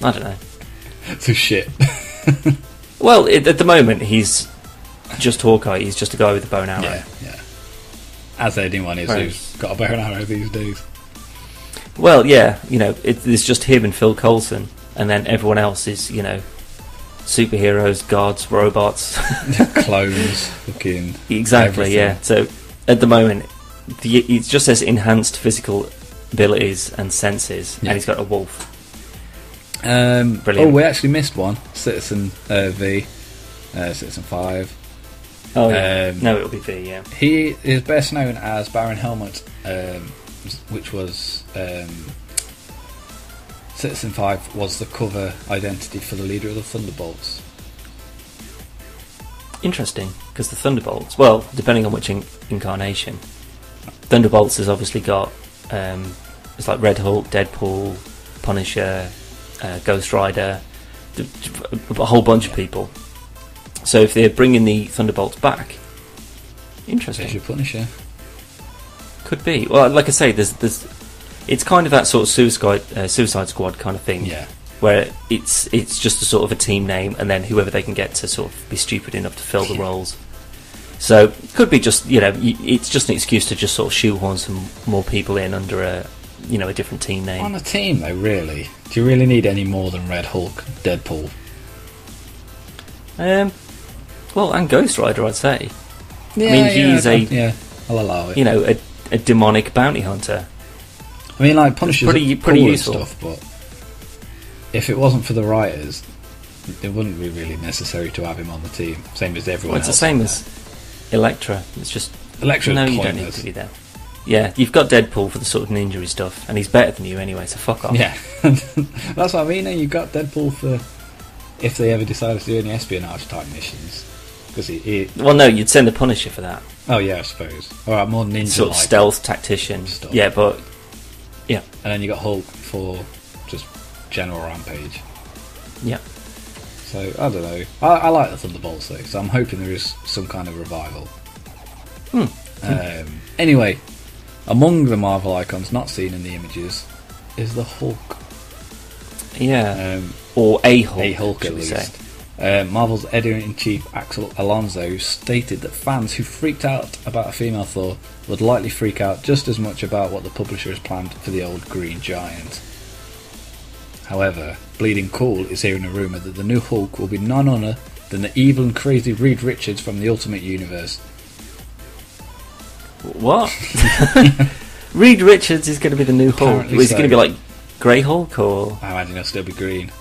I don't know. So shit. Well, at the moment, he's just Hawkeye. He's just a guy with a bow and arrow. Yeah. As anyone is who's got a bow and arrow these days. Well, yeah, it's just him and Phil Coulson, and then everyone else is, superheroes, gods, robots, clones, fucking exactly, everything. Yeah. So at the moment, it just says enhanced physical abilities and senses, and he's got a wolf. Brilliant. Oh, we actually missed one. Citizen V, Citizen 5. Oh, yeah. No, it'll be V. Yeah. He is best known as Baron Helmut, which was Citizen 5 was the cover identity for the leader of the Thunderbolts. Interesting, because the Thunderbolts, well, depending on which incarnation, Thunderbolts has obviously got it's like Red Hulk, Deadpool, Punisher, Ghost Rider, a whole bunch of people. So if they're bringing the Thunderbolts back, interesting. There's your Punisher. Could be. Well, like I say, there's it's kind of that sort of Suicide Squad kind of thing. Yeah. Where it's just a sort of a team name, and then whoever they can get to sort of be stupid enough to fill the roles. So could be just, it's just an excuse to just sort of shoehorn some more people in under a different team name. On a team though, really, do you really need any more than Red Hulk, Deadpool? Well, and Ghost Rider, I'd say. Yeah, I mean, he's I'll allow it. A demonic bounty hunter. I mean, like, Punisher's pretty cool useful and stuff, but if it wasn't for the writers, it wouldn't be really necessary to have him on the team. Same as everyone else. It's the same as Elektra. It's just Elektra's no, pointless. you don't need to be there. Yeah, you've got Deadpool for the sort of ninja stuff, and he's better than you anyway, so fuck off. Yeah, that's what I mean. You've got Deadpool for if they ever decide to do any espionage type missions. Because well, no, you'd send the Punisher for that. Oh yeah, I suppose. All right, more ninja sort of stealth tactician stuff. Yeah, but yeah, and then you got Hulk for just general rampage. Yeah. So I don't know. I like the Thunderbolts though, so I'm hoping there is some kind of revival. Anyway, among the Marvel icons not seen in the images is the Hulk. Yeah. Or a Hulk. A Hulk, at least. Marvel's editor-in-chief Axel Alonso stated that fans who freaked out about a female Thor would likely freak out just as much about what the publisher has planned for the old Green Giant. However, Bleeding Cool is hearing a rumour that the new Hulk will be none other than the evil and crazy Reed Richards from the Ultimate Universe. What? Reed Richards is going to be the new Hulk? Is he going to be like Grey Hulk, or...? I imagine he'll still be green.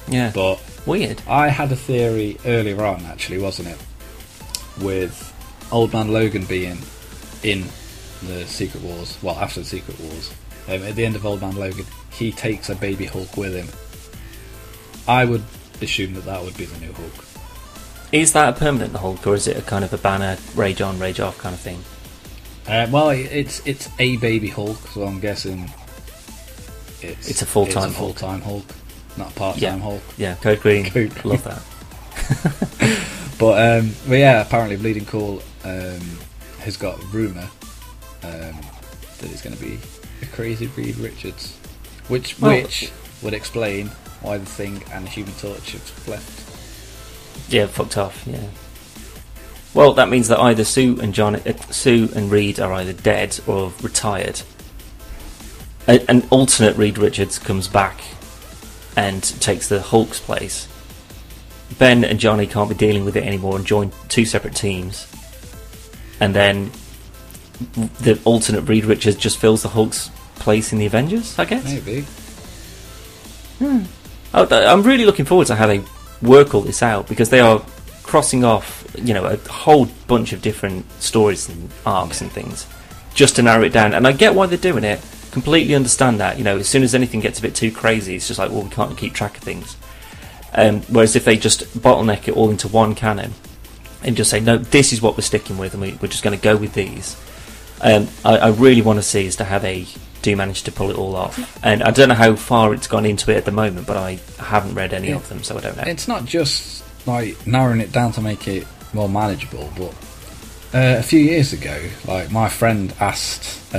Yeah. But weird. I had a theory earlier on, actually, wasn't it? With Old Man Logan being in the Secret Wars, well, after the Secret Wars. At the end of Old Man Logan, he takes a baby Hulk with him. I would assume that would be the new Hulk. Is that a permanent Hulk, or is it a kind of a Banner, rage on, rage off kind of thing? Well, it's a baby Hulk, so I'm guessing it's a full-time Hulk, not a part-time Hulk. Yeah, Code Green. Love that. But yeah, apparently Bleeding Cool has got a rumour that it's going to be a crazy Reed Richards, which would explain why the Thing and Human Torch have left. Yeah, fucked off. Yeah. Well, that means that either Sue and Reed are either dead or retired. An alternate Reed Richards comes back and takes the Hulk's place. Ben and Johnny can't be dealing with it anymore and join two separate teams. And then the alternate Reed Richards just fills the Hulk's place in the Avengers, I guess? Maybe. I'm really looking forward to how they work all this out, because they are crossing off, a whole bunch of different stories and arcs and things, just to narrow it down. And I get why they're doing it. Completely understand that. As soon as anything gets a bit too crazy, it's just like, well, we can't keep track of things. Whereas if they just bottleneck it all into one canon and just say, no, this is what we're sticking with, and we're just going to go with these. I really want to see as to how they do manage to pull it all off. And I don't know how far it's gone into it at the moment, but I haven't read any of them, so I don't know. It's not just like narrowing it down to make it more manageable, but a few years ago, like, my friend asked,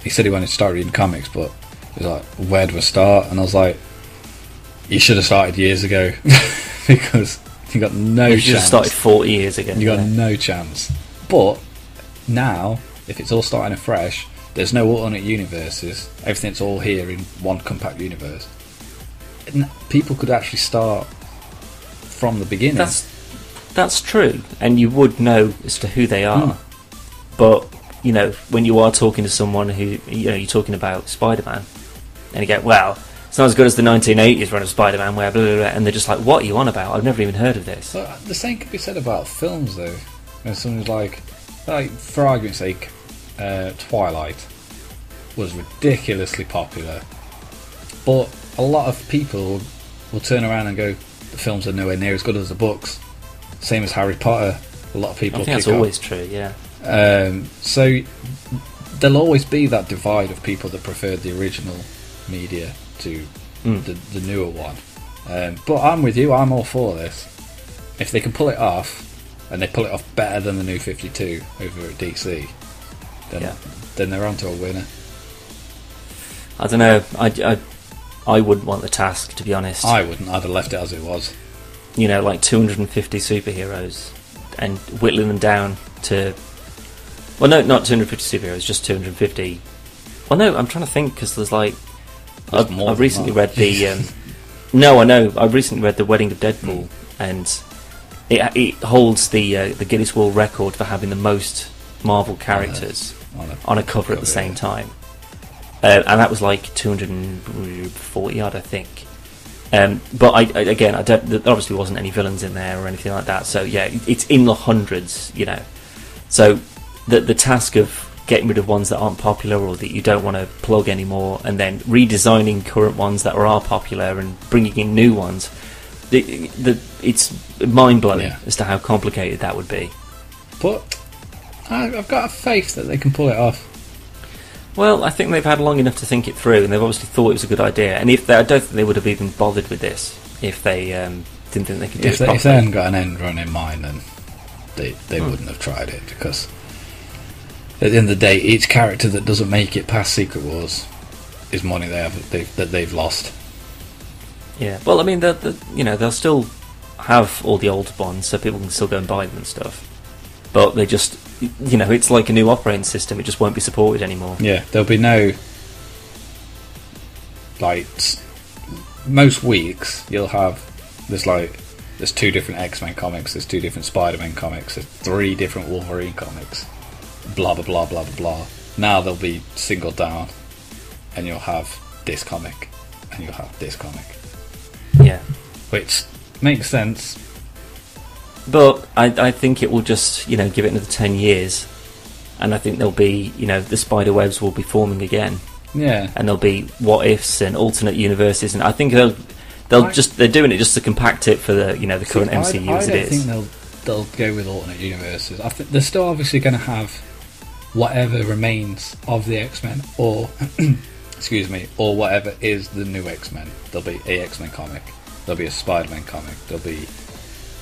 he said he wanted to start reading comics, but he was like, where do I start? And I was like, you should have started years ago, because you got no chance. You should have started 40 years ago. You got no chance. But now, if it's all starting afresh, there's no alternate universes, everything's all here in one compact universe. People could actually start from the beginning. That's true, and you would know as to who they are. But when you are talking to someone who you're talking about Spider-Man, and you go, well, it's not as good as the 1980s run of Spider-Man, where blah, blah, blah, and they're just like, what are you on about? I've never even heard of this. Well, the same could be said about films, though. When someone's like, for argument's sake, Twilight was ridiculously popular, but a lot of people will turn around and go, the films are nowhere near as good as the books. Same as Harry Potter. A lot of people. I think that's always true. Yeah. So there'll always be that divide of people that preferred the original media to the newer one. But I'm with you. I'm all for this. If they can pull it off, and they pull it off better than the New 52 over at DC, then then they're onto a winner. I don't know. I wouldn't want the task, to be honest. I wouldn't. I'd have left it as it was. You know, like 250 superheroes and whittling them down to... Well, no, not 250 superheroes, just 250. Well, no, I'm trying to think, because there's like... I've recently read the... no, I know. I've recently read The Wedding of Deadpool, and it holds the Guinness World Record for having the most Marvel characters on a cover at the same time. And that was like 240 odd, I think. But again, I don't. There obviously wasn't any villains in there or anything like that. So yeah, it's in the hundreds, you know. So the task of getting rid of ones that aren't popular or that you don't want to plug anymore, and then redesigning current ones that are popular and bringing in new ones, it's mind blowing as to how complicated that would be. But I've got a faith that they can pull it off. Well, I think they've had long enough to think it through, and they've obviously thought it was a good idea. And I don't think they would have even bothered with this if they didn't think they could do it properly. If they hadn't got an end run in mind, then they wouldn't have tried it, because at the end of the day, each character that doesn't make it past Secret Wars is money they've lost. Yeah, well, I mean, they'll still have all the old ones, so people can still go and buy them and stuff. But they just, it's like a new operating system. It just won't be supported anymore. Yeah, there'll be no, like, most weeks you'll have, there's 2 different X-Men comics, there's 2 different Spider-Man comics, there's 3 different Wolverine comics, blah blah blah blah blah blah. Now they'll be singled down, and you'll have this comic, and you'll have this comic. Yeah. Which makes sense. But I think it will just, give it another 10 years, and I think there'll be, the spider webs will be forming again. Yeah. And there'll be what ifs and alternate universes, and I think they're doing it just to compact it for the the current MCU as it is. I don't think they'll go with alternate universes. I think they're still obviously going to have whatever remains of the X-Men, or excuse me, or whatever is the new X-Men. There'll be a X-Men comic, there'll be a Spider-Man comic, there'll be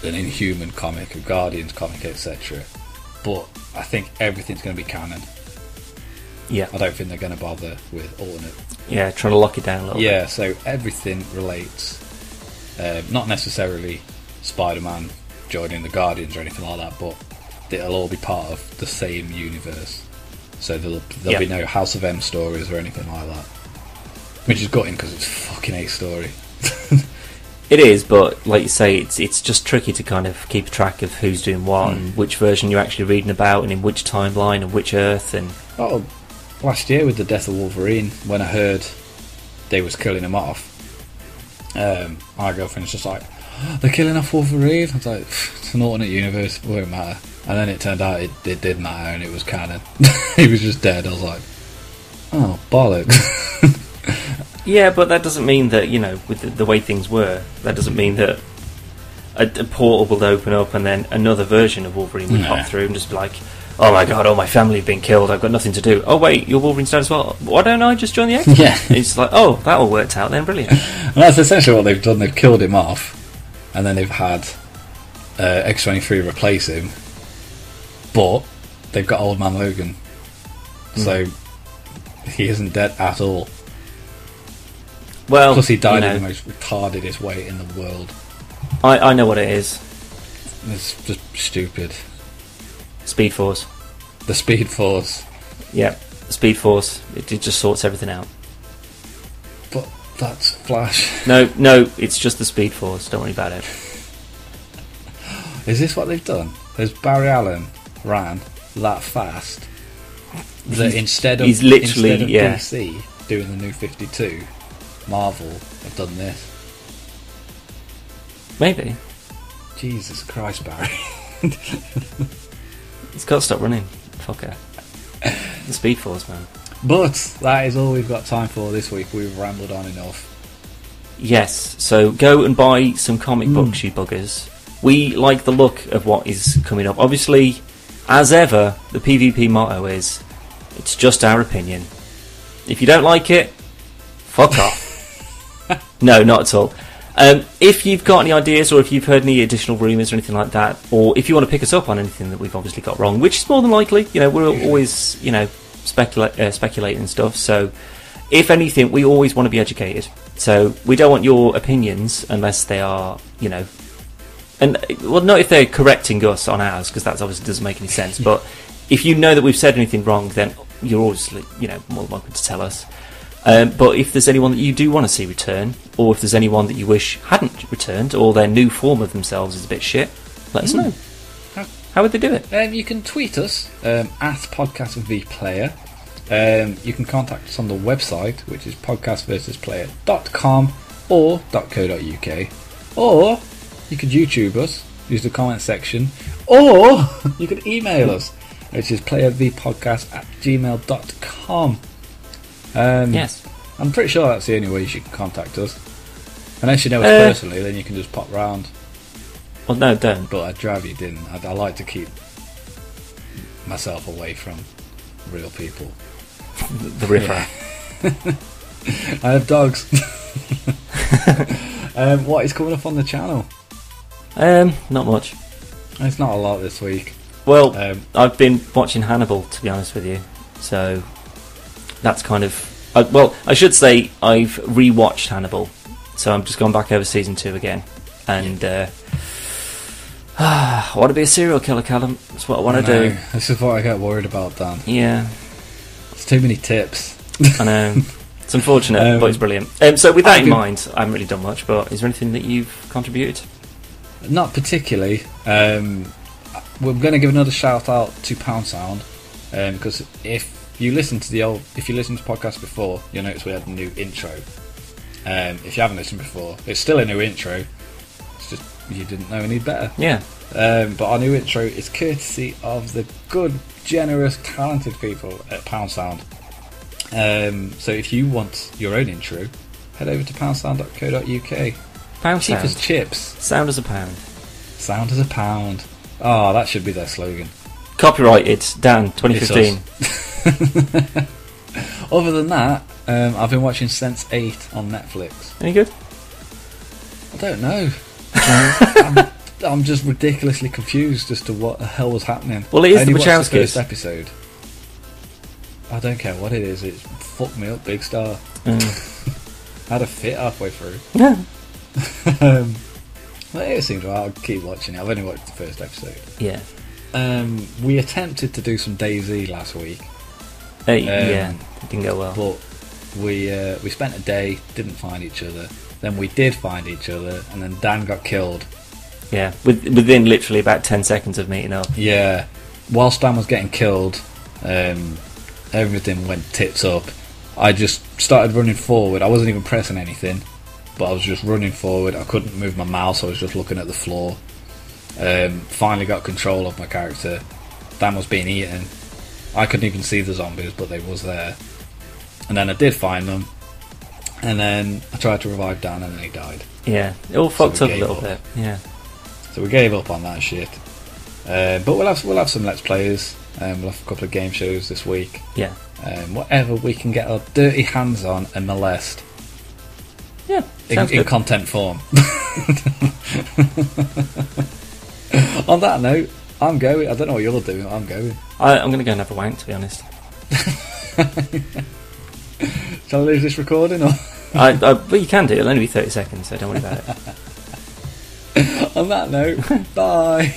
an Inhuman comic, a Guardians comic, etc. But I think everything's going to be canon. Yeah. I don't think they're going to bother with alternate. Yeah, trying to lock it down a little bit. Yeah, so everything relates. Not necessarily Spider-Man joining the Guardians or anything like that, but it'll all be part of the same universe. So there'll be no House of M stories or anything like that. Which is gutting, because it's a fucking A story. It is, but like you say, it's just tricky to kind of keep track of who's doing what and which version you're actually reading about and in which timeline and which Earth. And last year with the death of Wolverine, when I heard they was killing him off, my girlfriend's just like, they're killing off Wolverine? I was like, it's an alternate universe, it won't matter. And then it turned out it did matter, and it was canon. He was just dead. I was like, oh, bollocks. Yeah, but that doesn't mean that, with the way things were, that doesn't mean that a portal will open up and then another version of Wolverine will pop through and just be like, oh my god, all my family have been killed, I've got nothing to do. Oh wait, your Wolverine's dead as well. Why don't I just join the X-Men? Yeah. It's like, oh, that all worked out then, brilliant. And that's essentially what they've done. They've killed him off, and then they've had X-23 replace him, but they've got Old Man Logan. So he isn't dead at all. Well, plus he died in the most retardedest way in the world. I know what it is. It's just stupid. Speed Force. The Speed Force. Yeah, the Speed Force. It just sorts everything out. But that's Flash. No, it's just the Speed Force. Don't worry about it. Is this what they've done? Has Barry Allen ran that fast that instead of DC doing the New 52, Marvel have done this? Maybe. Jesus Christ, Barry. He's got to stop running. Fucker. The Speed Force, man. But that is all we've got time for this week. We've rambled on enough. Yes, so go and buy some comic books, you buggers. We like the look of what is coming up. Obviously, as ever, the PvP motto is, it's just our opinion. If you don't like it, fuck off. No, not at all. If you've got any ideas, or if you've heard any additional rumours or anything like that, or if you want to pick us up on anything that we've obviously got wrong, which is more than likely, we're always, speculating and stuff. So, if anything, we always want to be educated. So we don't want your opinions unless they are, and well, not if they're correcting us on ours, because that obviously doesn't make any sense. But if you know that we've said anything wrong, then you're always, more than welcome to tell us. But if there's anyone that you do want to see return, or if there's anyone that you wish hadn't returned, or their new form of themselves is a bit shit, let us know. How would they do it? You can tweet us at podcastvplayer. You can contact us on the website, which is podcastversusplayer.com or .co.uk, or you could YouTube us, use the comment section, or you could email us, which is playervpodcast@gmail.com. Yes. I'm pretty sure that's the only way you can contact us. Unless you know us personally, then you can just pop round. Well, no, don't. But I'd rather you didn't. I like to keep myself away from real people. The riffraff. I have dogs. What is coming up on the channel? Not much. It's not a lot this week. Well, I've been watching Hannibal, to be honest with you. So that's kind of... I should say I've rewatched Hannibal. So I'm just going back over season 2 again. And I want to be a serial killer, Callum. That's what I want to do. This is what I get worried about, Dan. Yeah. It's too many tips. I know. It's unfortunate, but it's brilliant. So with that in mind, I haven't really done much, but is there anything that you've contributed? Not particularly. We're going to give another shout out to Pound Sound, because if you listen to podcasts before, you'll notice we had a new intro. If you haven't listened before, it's still a new intro. It's just you didn't know any better. Yeah. But our new intro is courtesy of the good, generous, talented people at Pound Sound. So if you want your own intro, head over to poundsound.co.uk. Pound Cheap sound. as chips. Sound as a pound. Sound as a pound. Oh, that should be their slogan. Copyrighted, Dan, 2015. Other than that, I've been watching Sense8 on Netflix. Any good? I don't know. I'm just ridiculously confused as to what the hell was happening. Well, it is the watched Wachowskis. the first episode. I don't care what it is. It fucked me up big star. I had a fit halfway through. Yeah. Well, it seems right. I'll keep watching it. I've only watched the first episode. Yeah. We attempted to do some DayZ last week. Yeah, it didn't go well. But we spent a day, didn't find each other. Then we did find each other, and then Dan got killed. Yeah, within literally about 10 seconds of meeting up. Yeah. Whilst Dan was getting killed, everything went tits up. I just started running forward. I wasn't even pressing anything, but I was just running forward. I couldn't move my mouse. I was just looking at the floor. Finally got control of my character. Dan was being eaten. I couldn't even see the zombies, but they was there. And then I did find them. And then I tried to revive Dan, and then he died. Yeah, it all fucked up a little bit. Yeah. So we gave up on that shit. But we'll have some Let's Players. We'll have a couple of game shows this week. Yeah. Whatever we can get our dirty hands on and molest. Yeah. In content form. On that note, I'm going. I don't know what you're doing, but I'm going. I'm going to go and have a wank, to be honest. Shall I lose this recording? Or? But you can do it. It'll only be 30 seconds, so don't worry about it. On that note, bye.